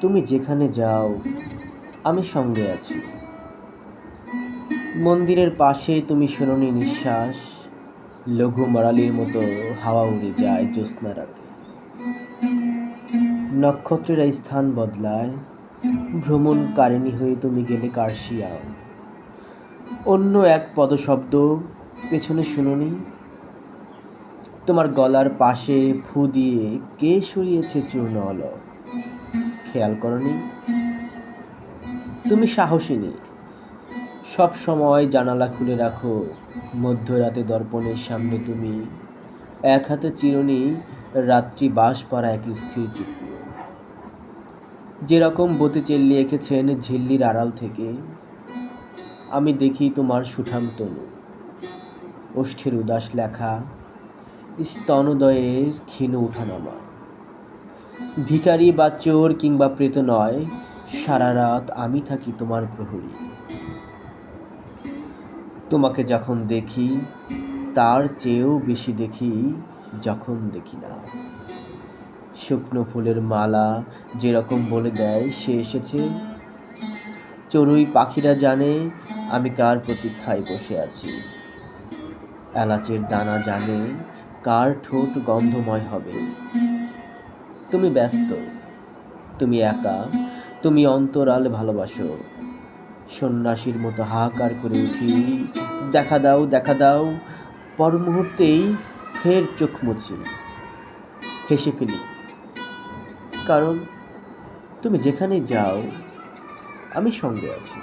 তুমি যেখানে যাও আমি সঙ্গে আছি। মন্দিরের পাশে তুমি শোনোনি নিঃশ্বাস, লঘু মরালির মতো হাওয়া উড়ে যায় জ্যোৎস্না রাতে। নক্ষত্রেরা স্থান বদলায়, ভ্রমণকারিণী হয়ে তুমি গেলে কার্শিয়াম। অন্য এক পদশব্দ পেছনে শুনোনি? তোমার গলার পাশে ফু দিয়ে কে সরিয়েছে চূর্ণ অলক, খেয়াল করনি? তুমি সাহসিনী, সব সময় জানালা খুলে রাখো। মধ্যরাতে দর্পণের সামনে তুমি এক হাতে চিরুনি, রাত্রি বাস পড়া এক স্থির চিত্র। যেরকম বতে চেল্লি এঁকেছেন ঝিল্লির আড়াল থেকে, আমি দেখি তোমার সুঠাম তনু, ওষ্ঠের উদাস লেখা, স্তনোদয়ের ক্ষীণ উঠানামা। ভিখারি বা চোর কিংবা প্রেত নয়, সারা রাত আমি থাকি তোমার প্রহরী। তোমাকে যখন দেখি তার চেয়েও বেশি দেখি যখন দেখি না। শুকনো ফুলের মালা যেরকম বলে দেয় সে এসেছে, চড়ুই পাখিরা জানে আমি কার প্রতীক্ষায় বসে আছি। এলাচের দানা জানে কার ঠোঁট গন্ধময় হবে। তুমি ব্যস্ত, তুমি একা, তুমি অন্তরাল ভালোবাসো। সন্ন্যাসীর মতো হাহাকার করে উঠি, দেখা দাও দেখা দাও। পর মুহূর্তেই ফের চোখ মুছি, হেসে ফেলি, কারণ তুমি যেখানে যাও আমি সঙ্গে আছি।